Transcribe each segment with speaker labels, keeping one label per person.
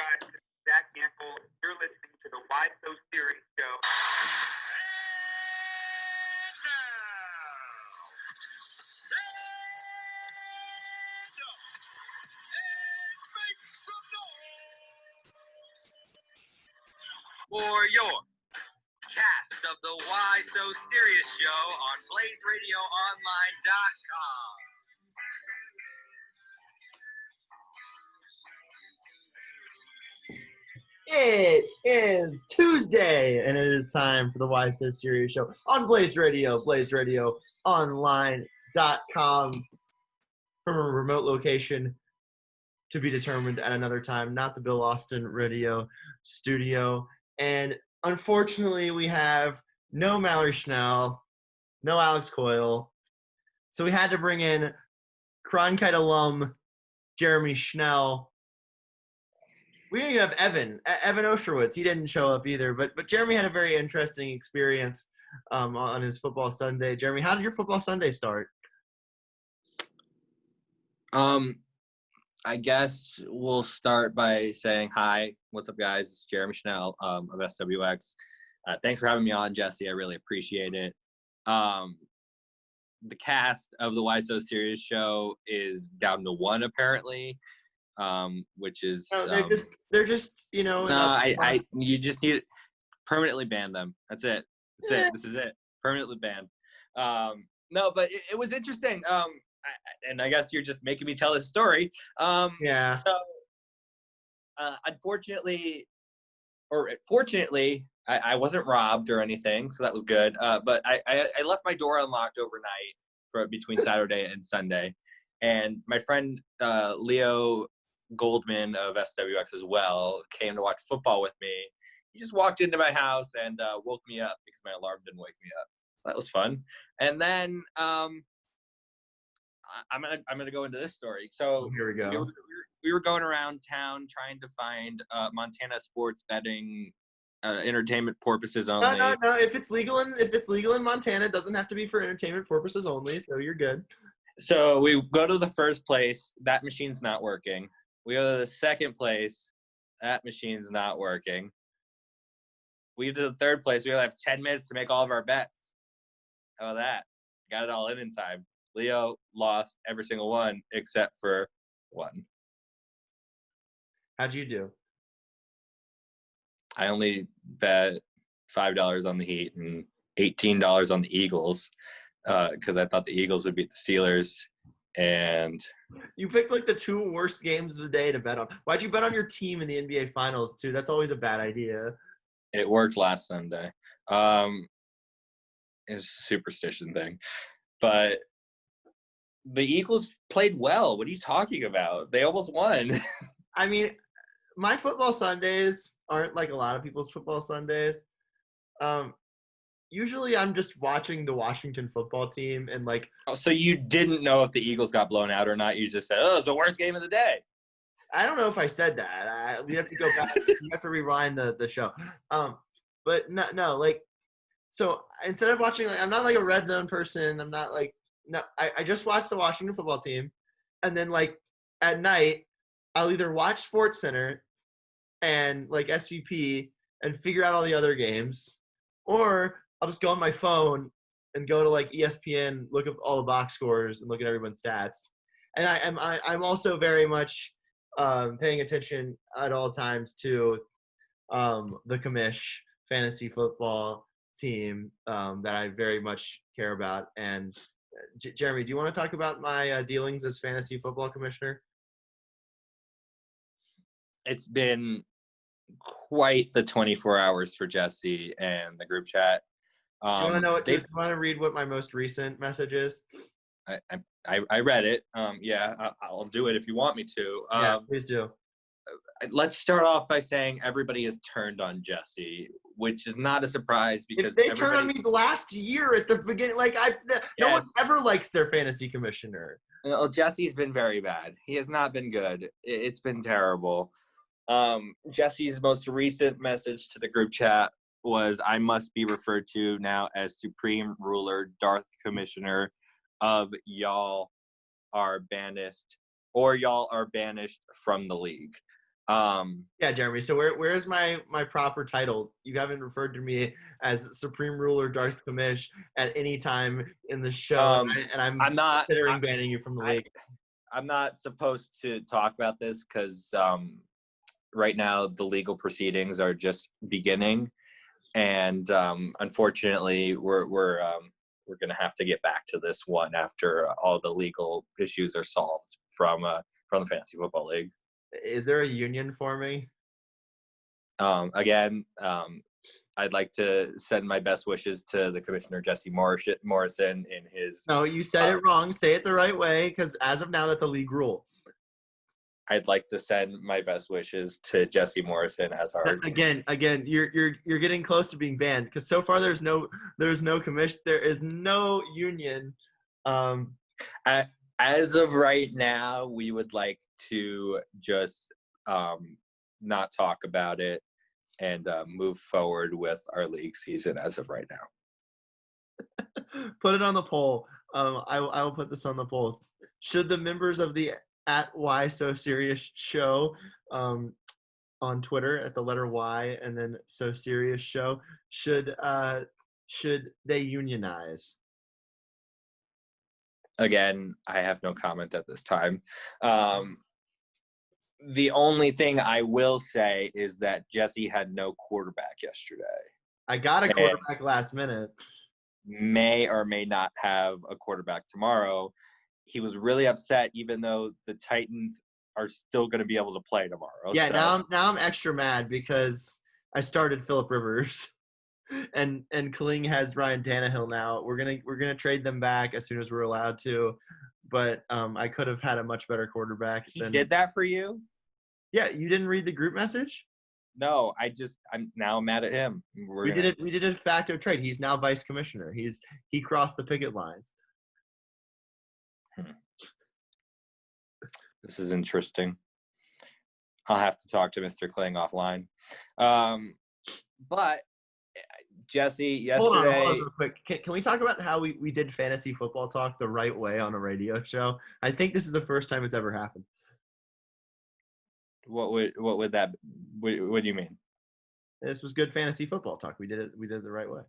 Speaker 1: guys? This is Zach Gamble. You're listening to the Why So Serious Show. For your cast of the Why So Serious Show on BlazeRadioOnline.com.
Speaker 2: It is Tuesday, and it is time for the Why So Serious Show on Blaze Radio, BlazeRadioOnline.com, from a remote location to be determined at another time, not the Bill Austin Radio studio. And unfortunately, we have no Mallory Schnell, no Alex Coyle, so we had to bring in Cronkite alum Jeremy Schnell. We didn't even have Evan Osterwitz. He didn't show up either. But Jeremy had a very interesting experience on his football Sunday. Jeremy, how did your football Sunday start?
Speaker 3: I guess we'll start by saying hi. What's up, guys? It's Jeremy Schnell of SWX. Thanks for having me on, Jesse. I really appreciate it. The cast of the Why So Serious show is down to one, apparently. Which is
Speaker 2: they're just you know.
Speaker 3: No, you just need to permanently ban them. That's it. This is it. Permanently banned. No, but it was interesting. And I guess you're just making me tell this story.
Speaker 2: Yeah.
Speaker 3: So, unfortunately, or fortunately, I wasn't robbed or anything, so that was good. But I left my door unlocked overnight between Saturday and Sunday, and my friend Leo Goldman of SWX as well came to watch football with me. He just walked into my house and woke me up because my alarm didn't wake me up. So that was fun. And then I'm gonna go into this story. So
Speaker 2: here we go.
Speaker 3: We were going around town trying to find Montana sports betting entertainment purposes only.
Speaker 2: No. If it's legal in Montana, it doesn't have to be for entertainment purposes only. So you're good.
Speaker 3: So we go to the first place. That machine's not working. We go to the second place. That machine's not working. We get to the third place. We only have 10 minutes to make all of our bets. How about that? Got it all in time. Leo lost every single one except for one.
Speaker 2: How'd you do?
Speaker 3: I only bet $5 on the Heat and $18 on the Eagles because I thought the Eagles would beat the Steelers. And
Speaker 2: you picked like the two worst games of the day to bet on. Why'd you bet on your team in the NBA Finals too? That's always a bad idea.
Speaker 3: It worked last Sunday. It's a superstition thing. But the Eagles played well. What are you talking about? They almost won.
Speaker 2: I mean, my football Sundays aren't like a lot of people's football Sundays. Usually I'm just watching the Washington football team and like.
Speaker 3: Oh, so you didn't know if the Eagles got blown out or not? You just said, "Oh, it's the worst game of the day."
Speaker 2: I don't know if I said that. We have to go back. We have to rewind the show. But no, like, so instead of watching, like, I'm not like a red zone person. I'm not like I just watch the Washington football team, and then like at night I'll either watch Sports Center and like SVP and figure out all the other games, or I'll just go on my phone and go to like ESPN, look up all the box scores and look at everyone's stats. And I'm also very much paying attention at all times to the Commish fantasy football team that I very much care about. And Jeremy, do you want to talk about my dealings as fantasy football commissioner?
Speaker 3: It's been quite the 24 hours for Jesse and the group chat.
Speaker 2: Do you want to read what my most recent message is?
Speaker 3: I read it. I'll do it if you want me to.
Speaker 2: Yeah, please do.
Speaker 3: Let's start off by saying everybody has turned on Jesse, which is not a surprise because
Speaker 2: they turned on me last year at the beginning. Like no one ever likes their fantasy commissioner.
Speaker 3: Well, Jesse's been very bad. He has not been good. It's been terrible. Jesse's most recent message to the group chat was, "I must be referred to now as Supreme Ruler, Darth Commissioner of y'all are banished, or y'all are banished from the league."
Speaker 2: Yeah, Jeremy. So where's my proper title? You haven't referred to me as Supreme Ruler Darth Kamish at any time in the show, and I'm
Speaker 3: I'm not
Speaker 2: considering banning you from the league.
Speaker 3: I'm not supposed to talk about this because right now the legal proceedings are just beginning, and unfortunately we're going to have to get back to this one after all the legal issues are solved from the Fantasy Football League.
Speaker 2: Is there a union forming?
Speaker 3: Again, I'd like to send my best wishes to the commissioner, Jesse Morrison, in his.
Speaker 2: No, you said it wrong. Say it the right way, because as of now, that's a league rule.
Speaker 3: I'd like to send my best wishes to Jesse Morrison as our.
Speaker 2: Again, you're getting close to being banned, because so far there's no commission, there is no union.
Speaker 3: As of right now, we would like to just not talk about it and move forward with our league season as of right now.
Speaker 2: Put it on the poll. I will put this on the poll. Should the members of the @Why So Serious show on Twitter at the letter Y and then So Serious show should they unionize?
Speaker 3: Again, I have no comment at this time. The only thing I will say is that Jesse had no quarterback yesterday.
Speaker 2: I got a quarterback last minute.
Speaker 3: May or may not have a quarterback tomorrow. He was really upset, even though the Titans are still going to be able to play tomorrow.
Speaker 2: Yeah,
Speaker 3: so.
Speaker 2: now I'm extra mad because I started Phillip Rivers, and Kling has Ryan Tannehill now. We're gonna trade them back as soon as we're allowed to, but I could have had a much better quarterback.
Speaker 3: He did that for you?
Speaker 2: Yeah, you didn't read the group message?
Speaker 3: No, I'm now mad at him.
Speaker 2: We did a de facto trade. He's now vice commissioner. He crossed the picket lines.
Speaker 3: This is interesting. I'll have to talk to Mr. Kling offline. But Jesse, yesterday.
Speaker 2: Hold on real quick. Can we talk about how we did fantasy football talk the right way on a radio show? I think this is the first time it's ever happened.
Speaker 3: What would that? What do you mean?
Speaker 2: This was good fantasy football talk. We did it the right way.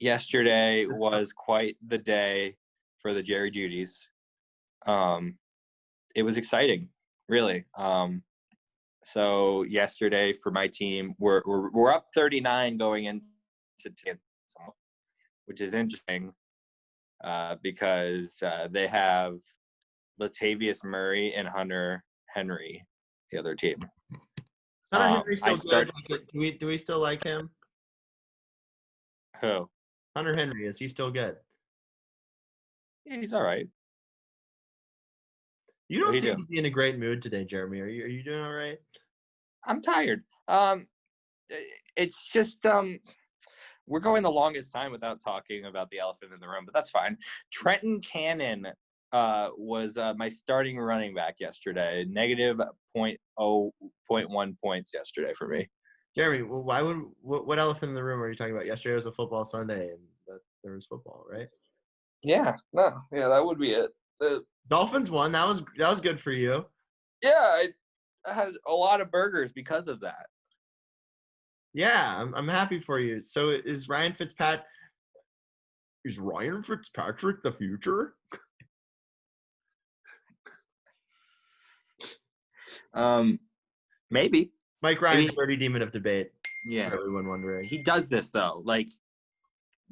Speaker 3: Yesterday was quite the day for the Jerry Judys. It was exciting, really. So yesterday for my team, we're up 39 going into 10th, which is interesting because they have Latavius Murray and Hunter Henry, the other team.
Speaker 2: Hunter Henry still good? Do we still like him?
Speaker 3: Who?
Speaker 2: Hunter Henry, is he still good?
Speaker 3: Yeah, he's all right.
Speaker 2: You don't seem to be in a great mood today, Jeremy. Are you doing all right?
Speaker 3: I'm tired. It's just we're going the longest time without talking about the elephant in the room, but that's fine. Trenton Cannon was my starting running back yesterday. Negative 0.1 points yesterday for me.
Speaker 2: Jeremy, well, what elephant in the room are you talking about? Yesterday was a football Sunday, and there was football, right?
Speaker 3: Yeah, that would be it. The
Speaker 2: Dolphins won. That was good for you.
Speaker 3: Yeah, I had a lot of burgers because of that.
Speaker 2: Yeah, I'm happy for you. So is Ryan Fitzpatrick the future?
Speaker 3: Maybe.
Speaker 2: Mike Ryan's dirty demon of debate.
Speaker 3: Yeah.
Speaker 2: For everyone wondering.
Speaker 3: He does this though. Like,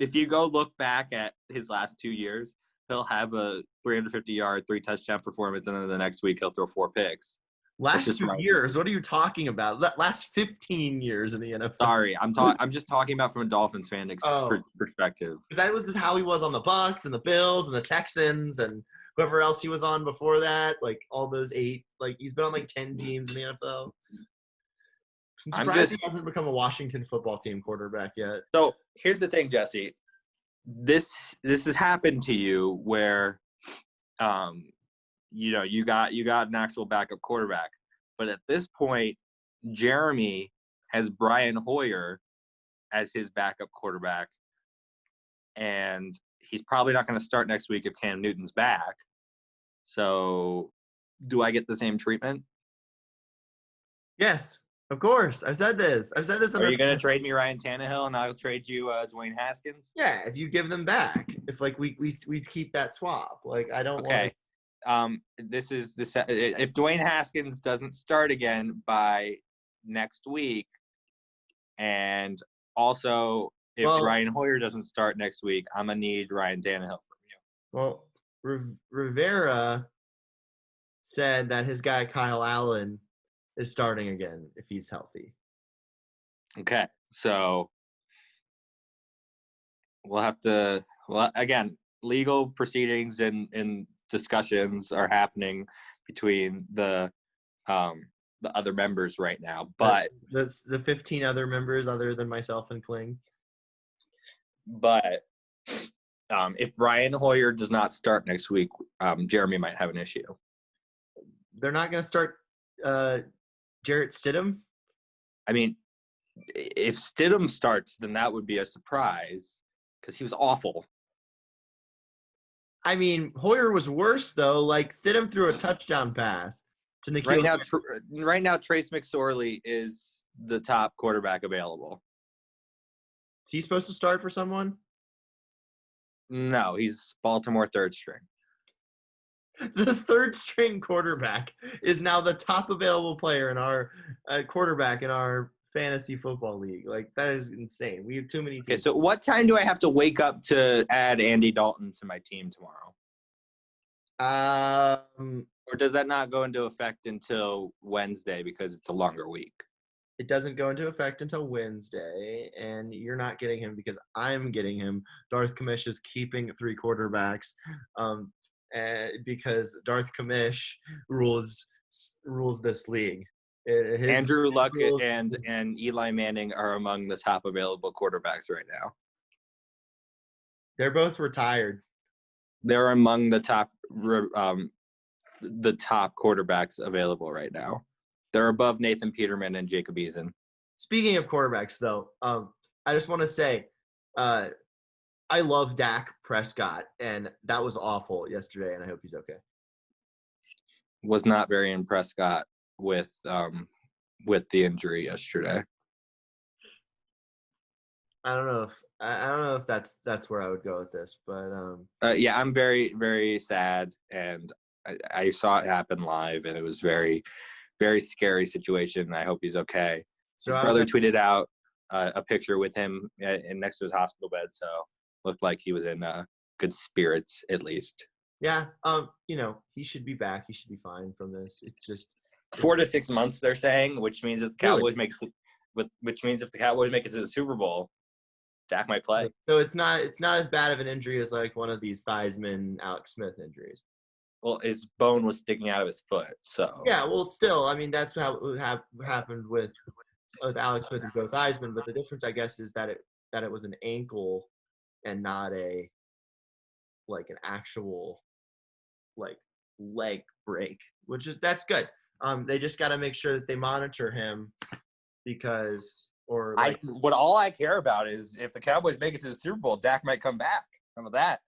Speaker 3: if you go look back at his last 2 years, he'll have a 350-yard, 3-touchdown performance, and then the next week he'll throw 4 picks.
Speaker 2: Last 2 years? What are you talking about? Last 15 years in the NFL.
Speaker 3: Sorry, I'm just talking about from a Dolphins fan perspective.
Speaker 2: Because that was how he was on the Bucs and the Bills and the Texans and whoever else he was on before that. Like all those 8. Like he's been on like 10 teams in the NFL. I'm surprised he hasn't become a Washington football team quarterback yet.
Speaker 3: So here's the thing, Jesse. This has happened to you where, you got an actual backup quarterback, but at this point, Jeremy has Brian Hoyer as his backup quarterback, and he's probably not going to start next week if Cam Newton's back. So, do I get the same treatment?
Speaker 2: Yes, of course. I've said this. I've said this.
Speaker 3: Are you going to trade me Ryan Tannehill and I'll trade you Dwayne Haskins?
Speaker 2: Yeah, if you give them back, if like we keep that swap, like I don't want.
Speaker 3: Okay. If Dwayne Haskins doesn't start again by next week, and also if
Speaker 2: Well,
Speaker 3: Ryan Hoyer doesn't start next week, I'm gonna need Ryan Tannehill from you.
Speaker 2: Well, Rivera said that his guy Kyle Allen is starting again if he's healthy.
Speaker 3: Okay, so we'll have to. Well, again, legal proceedings and discussions are happening between the other members right now, but
Speaker 2: That's the 15 other members other than myself and Kling.
Speaker 3: But if Brian Hoyer does not start next week, Jeremy might have an issue.
Speaker 2: They're not going to start Jarrett Stidham?
Speaker 3: I mean, if Stidham starts, then that would be a surprise because he was awful.
Speaker 2: I mean, Hoyer was worse, though. Like, Stidham threw a touchdown pass to Nikhil.
Speaker 3: Right now, Trace McSorley is the top quarterback available.
Speaker 2: Is he supposed to start for someone?
Speaker 3: No, he's Baltimore third string.
Speaker 2: The third string quarterback is now the top available player in our quarterback in our fantasy football league. Like, that is insane. We have too many teams.
Speaker 3: Okay, so what time do I have to wake up to add Andy Dalton to my team tomorrow? Or does that not go into effect until Wednesday because it's a longer week?
Speaker 2: It doesn't go into effect until Wednesday, and you're not getting him because I'm getting him. Darth Kamish is keeping 3 quarterbacks because Darth Kamish rules this league.
Speaker 3: Andrew Luck and Eli Manning are among the top available quarterbacks right now.
Speaker 2: They're both retired.
Speaker 3: They're among the top quarterbacks available right now. They're above Nathan Peterman and Jacob Eason.
Speaker 2: Speaking of quarterbacks, though, I just want to say I love Dak Prescott, and that was awful yesterday, and I hope he's okay.
Speaker 3: Was not very impressed with the injury yesterday.
Speaker 2: I don't know if that's where I would go with this, but
Speaker 3: yeah, I'm very, very sad, and I saw it happen live, and it was very, very scary situation. I hope he's okay. His brother tweeted out a picture with him next to his hospital bed, so looked like he was in good spirits at least.
Speaker 2: Yeah, he should be back. He should be fine from this. It's just
Speaker 3: 4 to 6 months, they're saying, which means if the Cowboys make it to the Super Bowl, Dak might play.
Speaker 2: So it's not as bad of an injury as like one of these Theismann, Alex Smith injuries.
Speaker 3: Well, his bone was sticking out of his foot, so.
Speaker 2: Yeah, well, still, I mean, that's how it happened with Alex Smith and Joe Theismann, but the difference, I guess, is that it was an ankle and not an actual leg break, that's good. They just got to make sure that they monitor him
Speaker 3: all I care about is if the Cowboys make it to the Super Bowl, Dak might come back. How about that?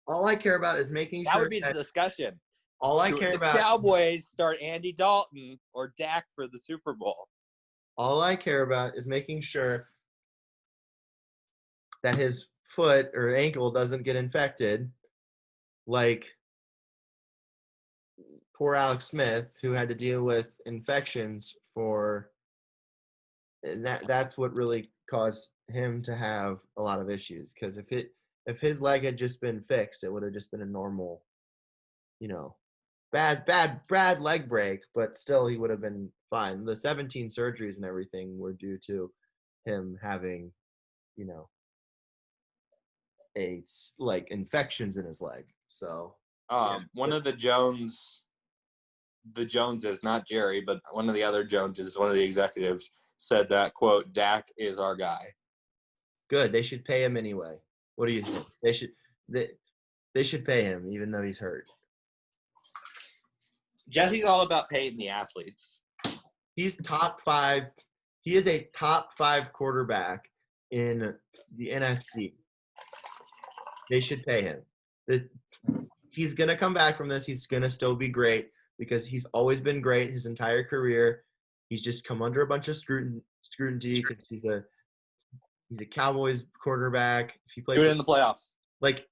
Speaker 2: All I care about is making sure
Speaker 3: that would be the discussion.
Speaker 2: All I care about
Speaker 3: the Cowboys start Andy Dalton or Dak for the Super Bowl.
Speaker 2: All I care about is making sure that his foot or ankle doesn't get infected, like poor Alex Smith, who had to deal with infections and that's what really caused him to have a lot of issues. Because if his leg had just been fixed, it would have just been a normal, bad leg break, but still he would have been fine. The 17 surgeries and everything were due to him having, infections in his leg. So
Speaker 3: one of the Joneses, not Jerry, but one of the other Joneses, one of the executives, said that, quote, Dak is our guy.
Speaker 2: Good. They should pay him anyway. What do you think? They should pay him even though he's hurt.
Speaker 3: Jesse's all about paying the athletes.
Speaker 2: He's top 5. He is a top 5 quarterback in the NFC. They should pay him. He's going to come back from this. He's going to still be great because he's always been great his entire career. He's just come under a bunch of scrutiny because he's a Cowboys quarterback. If he played
Speaker 3: Do it in the playoffs.
Speaker 2: like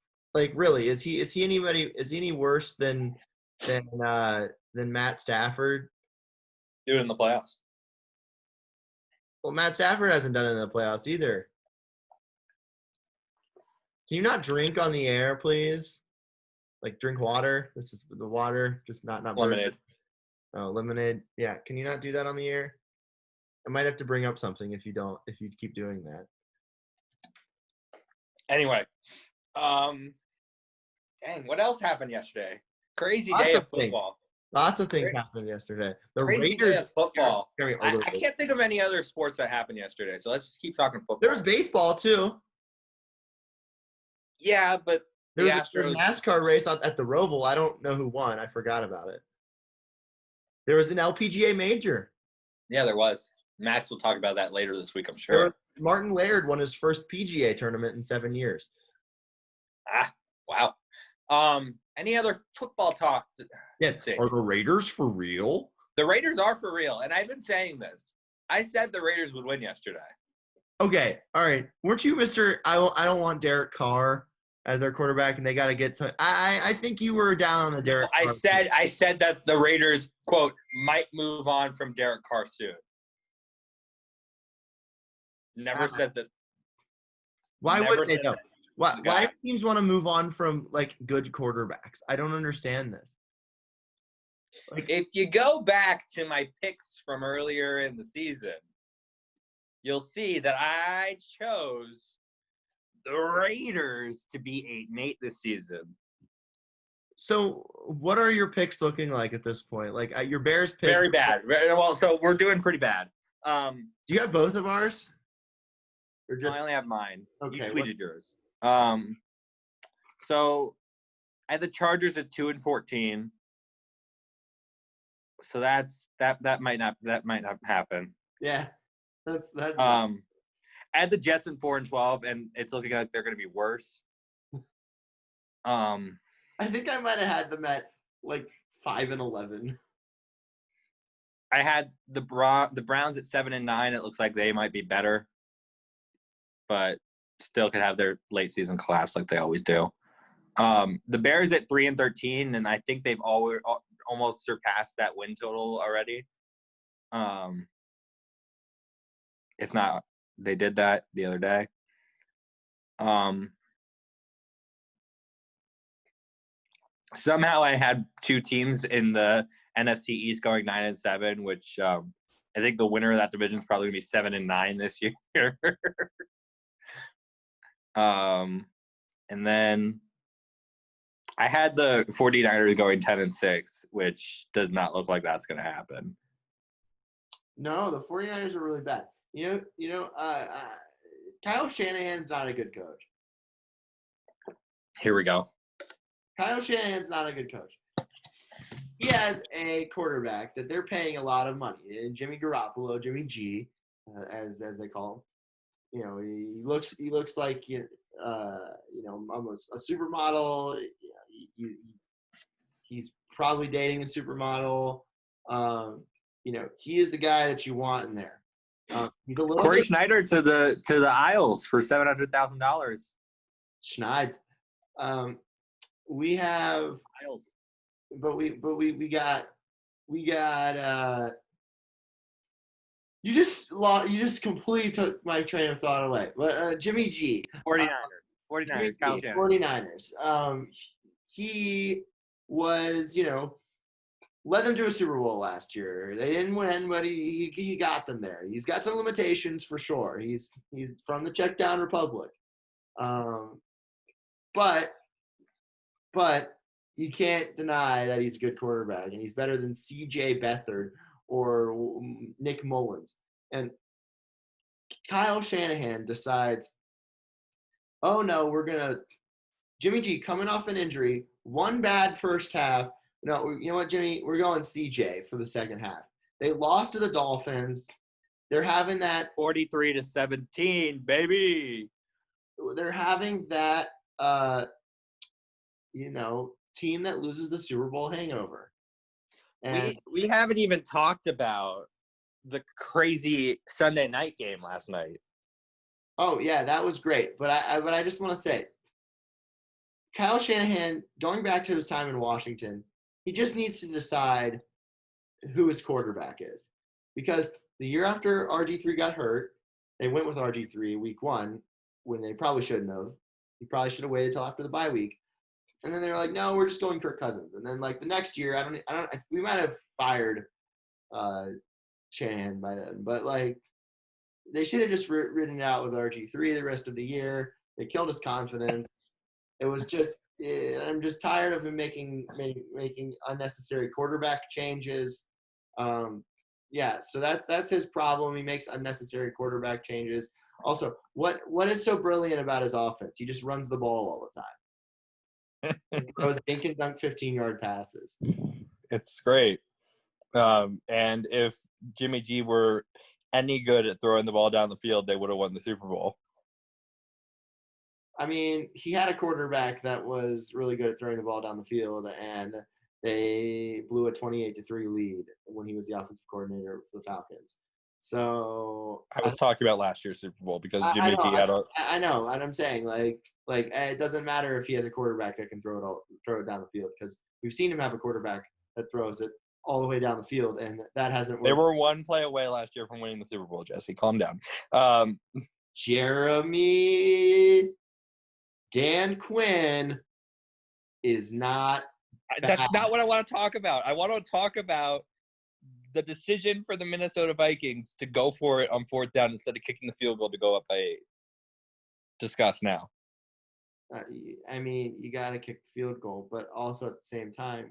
Speaker 2: really, is he any worse than Matt Stafford?
Speaker 3: Do it in the playoffs.
Speaker 2: Well, Matt Stafford hasn't done it in the playoffs either. Can you not drink on the air, please? Like drink water. This is the water, just not
Speaker 3: Lemonade.
Speaker 2: Oh, lemonade. Yeah. Can you not do that on the air? I might have to bring up something if you keep doing that.
Speaker 3: Anyway, dang, what else happened yesterday? Crazy
Speaker 2: Lots
Speaker 3: day
Speaker 2: of
Speaker 3: of football.
Speaker 2: Lots of things happened yesterday. The
Speaker 3: Crazy
Speaker 2: Raiders
Speaker 3: day of football.
Speaker 2: I
Speaker 3: I can't think of any other sports that happened yesterday, so let's just keep talking football.
Speaker 2: There was baseball too.
Speaker 3: Yeah, but
Speaker 2: There was a
Speaker 3: Astros.
Speaker 2: NASCAR race at the Roval. I don't know who won. I forgot about it. There was an LPGA major.
Speaker 3: Yeah, there was. Max will talk about that later this week, I'm sure.
Speaker 2: Martin Laird won his first PGA tournament in 7 years.
Speaker 3: Ah, wow. Any other football talk?
Speaker 2: Yes. Are the Raiders for real?
Speaker 3: The Raiders are for real, and I've been saying this. I said the Raiders would win yesterday.
Speaker 2: Okay, all right. Weren't you Mr. I don't want Derek Carr as their quarterback, and they got to get some. I think you were down on the Derek Carr.
Speaker 3: I said that the Raiders, quote, might move on from Derek Carr soon. Never said that.
Speaker 2: Why would they? No. Why teams want to move on from like good quarterbacks? I don't understand this.
Speaker 3: Like, if you go back to my picks from earlier in the season, you'll see that I chose the Raiders to be 8-8 this season.
Speaker 2: So, what are your picks looking like at this point? Like your Bears pick,
Speaker 3: very bad. Well, so we're doing pretty bad.
Speaker 2: Do you have both of ours? Or just
Speaker 3: I only have mine.
Speaker 2: Okay,
Speaker 3: you tweeted yours. So I had the Chargers at 2-14. So that might not happen.
Speaker 2: Yeah, that's.
Speaker 3: I had the Jets at 4-12, and it's looking like they're going to be worse.
Speaker 2: I think I might have had them at like 5-11.
Speaker 3: I had the Browns at 7-9. It looks like they might be better, but still could have their late season collapse like they always do. The Bears at 3-13, and I think they've almost surpassed that win total already. If not, they did that the other day. Somehow I had two teams in the NFC East going 9-7, which I think the winner of that division is probably going to be 7-9 this year. And then I had the 49ers going 10-6, which does not look like that's going to happen.
Speaker 2: No, the 49ers are really bad. Kyle Shanahan's not a good coach.
Speaker 3: Here we go.
Speaker 2: Kyle Shanahan's not a good coach. He has a quarterback that they're paying a lot of money. And Jimmy Garoppolo, Jimmy G, as they call him. He looks like almost a supermodel. He's probably dating a supermodel. He is the guy that you want in there. He's a little
Speaker 3: Corey Schneider to the Isles for $700,000.
Speaker 2: Schneids. We have
Speaker 3: Isles,
Speaker 2: but we got. You just completely took my train of thought away. But Jimmy G.
Speaker 3: 49ers. Kyle Shanahan.
Speaker 2: 49ers. He was, led them to a Super Bowl last year. They didn't win, but he got them there. He's got some limitations for sure. He's from the check down republic. But you can't deny that he's a good quarterback, and he's better than C.J. Beathard or Nick Mullins. And Kyle Shanahan decides, oh no, Jimmy G coming off an injury, one bad first half. No, you know what, Jimmy? We're going CJ for the second half. They lost to the Dolphins. They're having that
Speaker 3: 43-17, baby.
Speaker 2: They're having that, team that loses the Super Bowl hangover. And
Speaker 3: we haven't even talked about the crazy Sunday night game last night.
Speaker 2: Oh yeah, that was great. But I just want to say, Kyle Shanahan, going back to his time in Washington, he just needs to decide who his quarterback is. Because the year after RG3 got hurt, they went with RG3 week 1 when they probably shouldn't have. He probably should have waited till after the bye week. And then they were like, no, we're just going Kirk Cousins. And then like the next year, we might have fired Shanahan by then, but like they should have just ridden it out with RG3 the rest of the year. They killed his confidence. It was just, I'm just tired of him making unnecessary quarterback changes. Yeah, so that's his problem. He makes unnecessary quarterback changes. Also, what is so brilliant about his offense? He just runs the ball all the time. He throws dink and dunk 15-yard passes.
Speaker 3: It's great. And if Jimmy G were any good at throwing the ball down the field, they would have won the Super Bowl.
Speaker 2: I mean, he had a quarterback that was really good at throwing the ball down the field, and they blew a 28-3 lead when he was the offensive coordinator for the Falcons. So
Speaker 3: I was talking about last year's Super Bowl because Jimmy G had a.
Speaker 2: I know, and I'm saying like it doesn't matter if he has a quarterback that can throw it down the field, because we've seen him have a quarterback that throws it all the way down the field, and that hasn't worked.
Speaker 3: They were one play away last year from winning the Super Bowl. Jesse, calm down.
Speaker 2: Jeremy Dan Quinn is not.
Speaker 3: That's not what I want to talk about. I want to talk about the decision for the Minnesota Vikings to go for it on 4th down instead of kicking the field goal to go up by 8. Discuss now.
Speaker 2: I mean, you got to kick the field goal, but also at the same time,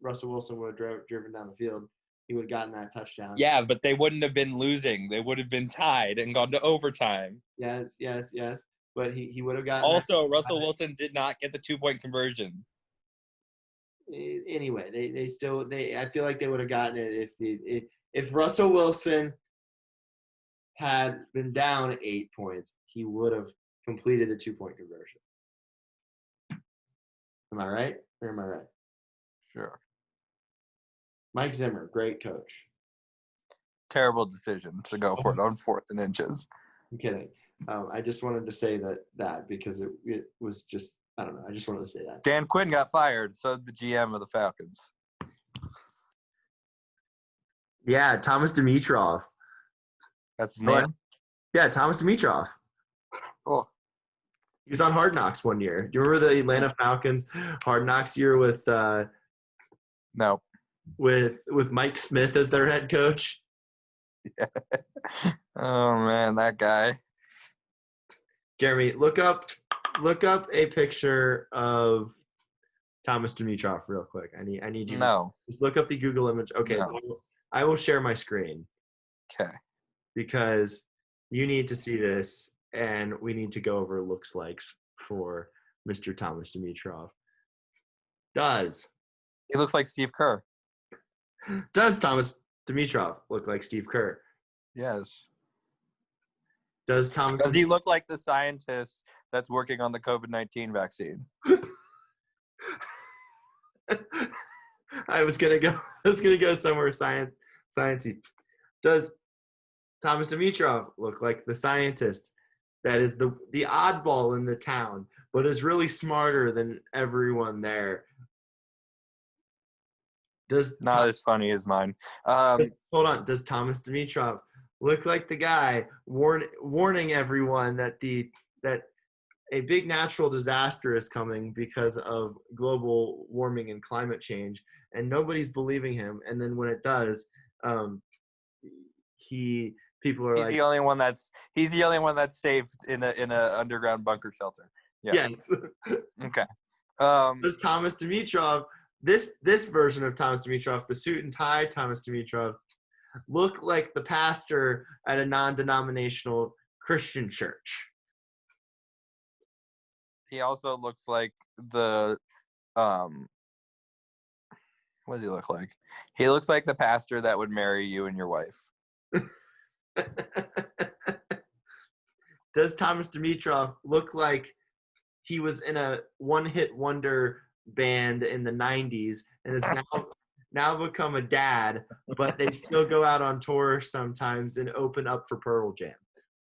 Speaker 2: Russell Wilson would have driven down the field. He would have gotten that touchdown.
Speaker 3: Yeah, but they wouldn't have been losing. They would have been tied and gone to overtime.
Speaker 2: Yes. But he would have gotten.
Speaker 3: Also, Russell Wilson did not get the 2-point conversion.
Speaker 2: Anyway, they I feel like they would have gotten it if Russell Wilson had been down 8 points, he would have completed the 2-point conversion. Am I right? Or am I right?
Speaker 3: Sure.
Speaker 2: Mike Zimmer, great coach.
Speaker 3: Terrible decision to go for it on 4th and inches.
Speaker 2: I'm kidding. I just wanted to say that because it was just, I don't know. I just wanted to say that.
Speaker 3: Dan Quinn got fired. So did the GM of the Falcons.
Speaker 2: Yeah, Thomas Dimitroff.
Speaker 3: That's his name?
Speaker 2: Yeah, Thomas Dimitroff.
Speaker 3: Oh.
Speaker 2: He was on Hard Knocks one year. Do you remember the Atlanta Falcons Hard Knocks year with
Speaker 3: No.
Speaker 2: With Mike Smith as their head coach?
Speaker 3: Yeah. Oh man, that guy.
Speaker 2: Jeremy, look up a picture of Thomas Dimitroff real quick. I need you.
Speaker 3: No.
Speaker 2: Just look up the Google image. Okay,
Speaker 3: No.
Speaker 2: I will share my screen.
Speaker 3: Okay.
Speaker 2: Because you need to see this, and we need to go over looks likes for Mr. Thomas Dimitroff.
Speaker 3: He looks like Steve Kerr.
Speaker 2: Does Thomas Dimitroff look like Steve Kerr?
Speaker 3: Yes.
Speaker 2: Does
Speaker 3: he look like the scientist that's working on the COVID-19 vaccine?
Speaker 2: I was gonna go somewhere sciencey. Does Thomas Dimitroff look like the scientist that is the oddball in the town, but is really smarter than everyone there?
Speaker 3: Not as funny as mine.
Speaker 2: Hold on. Does Thomas Dimitroff look like the guy warning everyone that a big natural disaster is coming because of global warming and climate change, and nobody's believing him? And then when it does, people are
Speaker 3: he's
Speaker 2: like,
Speaker 3: the only one that's saved in a underground bunker shelter. Yeah.
Speaker 2: Yes.
Speaker 3: Okay.
Speaker 2: Does Thomas Dimitroff, this version of Thomas Dimitroff, the suit and tie Thomas Dimitroff, look like the pastor at a non-denominational Christian church?
Speaker 3: He also looks like the what does he look like? He looks like the pastor that would marry you and your wife.
Speaker 2: Does Thomas Dimitroff look like he was in a one-hit wonder band in the 90s and is now become a dad, but they still go out on tour sometimes and open up for Pearl Jam.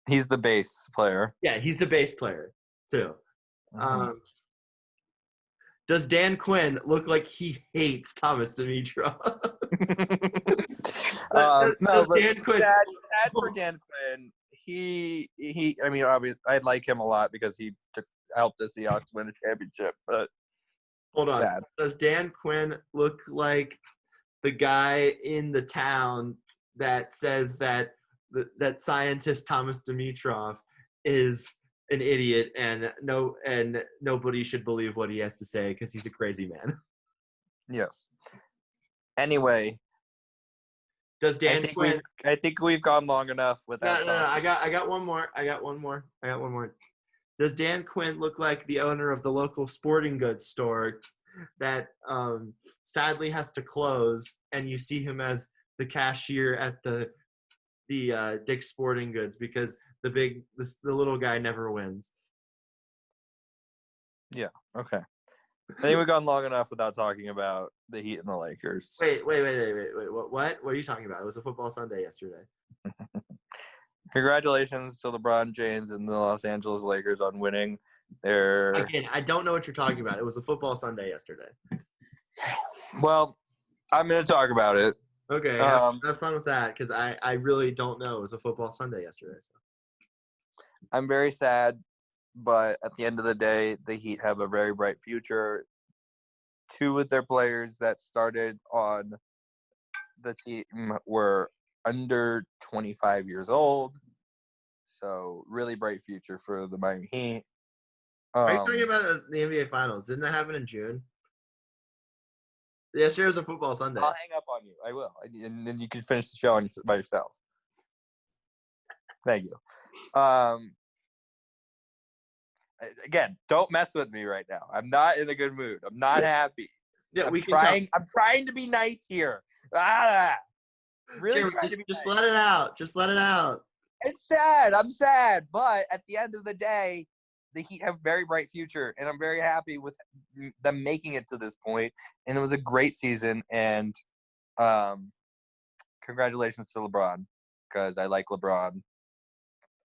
Speaker 3: He's the bass player.
Speaker 2: Yeah, he's the bass player too.
Speaker 3: Mhm.
Speaker 2: Does Dan Quinn look like he hates Thomas Dimitrov?
Speaker 3: No, but
Speaker 2: Dan Quinn,
Speaker 3: sad for Dan Quinn. He. I mean, obviously, I like him a lot because he helped the Seahawks win a championship. But
Speaker 2: hold on.
Speaker 3: sad.
Speaker 2: Does Dan Quinn look like the guy in the town that says that scientist Thomas Dimitrov is an idiot and nobody should believe what he has to say because he's a crazy man?
Speaker 3: Yes. Anyway,
Speaker 2: does Dan Quinn?
Speaker 3: I think we've gone long enough without.
Speaker 2: No. I got one more. Does Dan Quinn look like the owner of the local sporting goods store that sadly has to close, and you see him as the cashier at the Dick's Sporting Goods because the little guy never wins?
Speaker 3: Yeah. Okay. I think we've gone long enough without talking about the Heat and the Lakers.
Speaker 2: Wait. What are you talking about? It was a football Sunday yesterday.
Speaker 3: Congratulations to LeBron James and the Los Angeles Lakers on winning their.
Speaker 2: Again, I don't know what you're talking about. It was a football Sunday yesterday.
Speaker 3: Well, I'm going to talk about it.
Speaker 2: Okay, have fun with that because I really don't know. It was a football Sunday yesterday. So.
Speaker 3: I'm very sad, but at the end of the day, the Heat have a very bright future. Two of their players that started on the team were under 25 years old. So really bright future for the Miami Heat.
Speaker 2: Are you talking about the NBA Finals? Didn't that happen in June? Yesterday was a football Sunday.
Speaker 3: I'll hang up on you. I will. And then you can finish the show by yourself. Thank you. Again, don't mess with me right now. I'm not in a good mood. I'm not happy.
Speaker 2: Yeah,
Speaker 3: I'm trying to be nice here. Really
Speaker 2: Jeremy,
Speaker 3: trying to be
Speaker 2: just
Speaker 3: nice.
Speaker 2: let it out. Just let it out.
Speaker 3: It's sad. I'm sad. But at the end of the day, the Heat have a very bright future, and I'm very happy with them making it to this point. And it was a great season. And congratulations to LeBron, because I like LeBron.